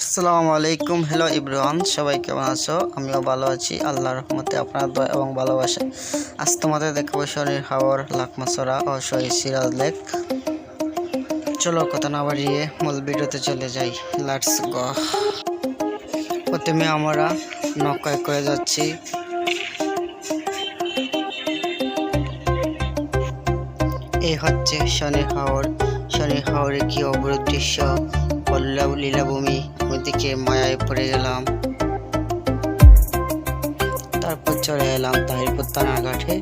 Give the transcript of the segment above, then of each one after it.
আসসালামু আলাইকুম। Hello everyone, সবাই কেমন আছো? আমিও ভালো আছি আল্লাহর রহমতে, আপনার দয়া এবং ভালোবাসা। আজ তোমাদের দেখাবো শনির হাওর, লাকমাছড়া ও শহীদ সিরাজ লেক। চলো কথা না বাড়িয়ে মূল ভিডিওতে চলে যাই। Let's go. প্রথমে আমরা নৌকায় করে যাচ্ছি। এই হচ্ছে শনির হাওর। শনির হাওরে কি অপরূপ দৃশ্য, লীলাভূমি, ওইদিকে মায়ায় পড়ে গেলাম। তারপর চলে এলাম তাহিরপুর থানার ঘাটে।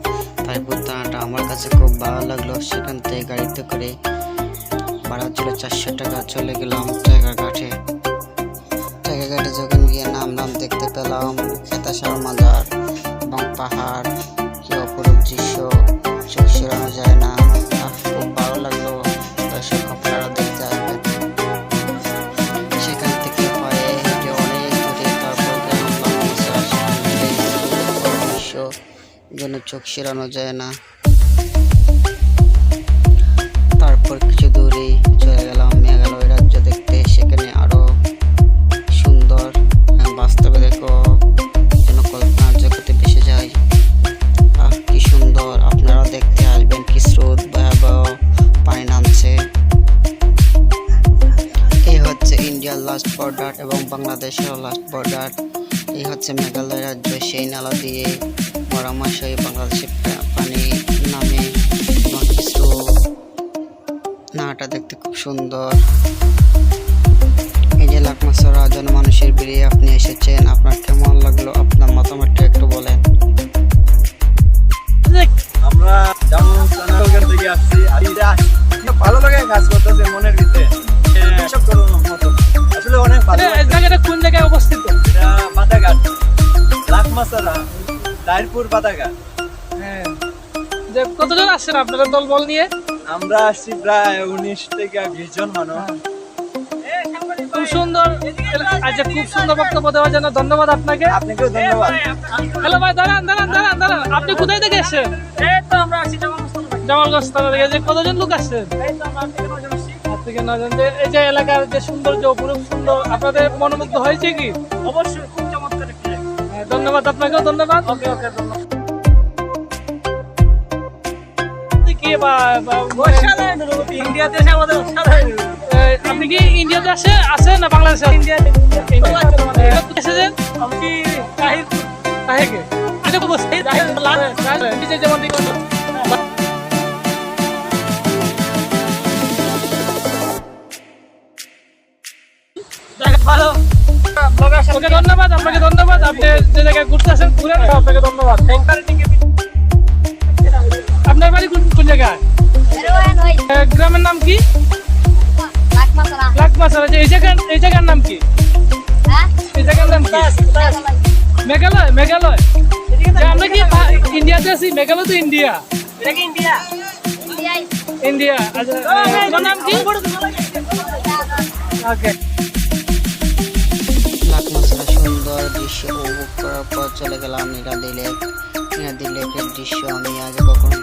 তাহিরপুর থানাটা আমার কাছে খুব ভালো লাগলো। সেখান থেকে গাড়িতে করে ভাড়া ছিল 400 টাকা। চলে গেলাম জায়গা ঘাটে। জায়গা ঘাটে যখন গিয়ে নামলাম, দেখতে পেলাম খেতাসার মাজার এবং পাহাড়। কি অপরূপ দৃশ্য, চোখ সরানো যায় না। খুব ভালো লাগলো। দর্শক আপনারা দেখতে আসবেন। সেখান থেকে পায়ে হেঁটে অনেক দূরে, তারপর গেলাম দৃশ্য যেন চোখ সরানো যায় না। তারপর কিছু দূরেই চলে গেলাম মেঘালয় রাজ্য দেখতে। সেখানে আরো সুন্দর, বাস্তবে দেখো যেন কল্পনার জগতে ভেসে যায়। কি সুন্দর, আপনারা দেখতে আসবেন। কি স্রোত, ভয়াবহ পানি নামছে। এই হচ্ছে ইন্ডিয়ার লাস্ট বর্ডার এবং বাংলাদেশের লাস্ট বর্ডার। এই হচ্ছে মেঘালয় রাজ্য। সেই নালা দিয়ে পরামর্শই বাংলাদেশে পানি নামে। নাটা দেখতে খুব সুন্দর। এই যে লাকমাছড়া জনমানুষের ভিড়ে আপনি এসেছেন, আপনার কেমন লাগলো? আপনার মতামতটা একটু বলেন। আমরা যেমন থেকে আসছি, ভালো লাগে কাজ করতেছে মনের ভিতরে। আসলে অনেক ভালো। জায়গাটা কোন জায়গায় অবস্থিত? এটা পাতাঘাট, লাকমাছড়া, তাহিরপুর পাতাঘাট। হ্যাঁ, যে কতজন আসছেন আপনারা দলবল নিয়ে? আমরা আসছি প্রায় 19 থেকে 20 জন মানুষ। খুব সুন্দর। আচ্ছা, খুব সুন্দর বক্তব্য দেওয়ার জন্য ধন্যবাদ আপনাকে। আপনাকেও ধন্যবাদ। হ্যালো ভাই, দাঁড়ান দাঁড়ান দাঁড়ান দাঁড়ান। আপনি কোথায় থেকে এসেছেন? এই তো আমরা আসি জামালগঞ্জ থানা থেকে। যে কতজন লোক আসছেন? এই তো আমরা থেকে 9 জন আসছি। 8 থেকে 9 জন। এই যে এলাকার যে সৌন্দর্য, অপরূপ সুন্দর, আপনাদের মনোমুগ্ধ হয়েছে কি? অবশ্যই খুব চমৎকার একটি জায়গা। হ্যাঁ, ধন্যবাদ আপনাকেও ধন্যবাদ। ওকে ওকে, ধন্যবাদ। কি অসাধারণ অনুভূতি। ইন্ডিয়াতে এসে আমাদের অসাধারণ অনুভূতি। আপনি কি ইন্ডিয়াতে আসেন না বাংলাদেশে? ইন্ডিয়াতে এসেছেন? আমি কি তাহিরপুর তাহেকে আচ্ছা তো বসে যেমন জায়গা ভালো। ওকে ধন্যবাদ। আপনাকে ধন্যবাদ। আপনি যে জায়গায় ঘুরতে আসেন ঘুরেন, আপনাকে ধন্যবাদ। আপনার বাড়ি কোন জায়গায়? গ্রামের নাম কি? লাকমাছড়া। এই জায়গার নাম কি? এই জায়গার নাম কি? মেঘালয়। মেঘালয়। আমরা কি ইন্ডিয়াতে আছি? মেঘালয় তো ইন্ডিয়া। এটা কি ইন্ডিয়া? ইন্ডিয়া। আচ্ছা, তোমার নাম কি? ওকে। লাকমাছড়া সুন্দর দৃশ্য উপভোগ করার পর চলে গেলাম নীলাদ্রি লেক। নীলাদ্রি লেকের দৃশ্য আমি আগে কখনো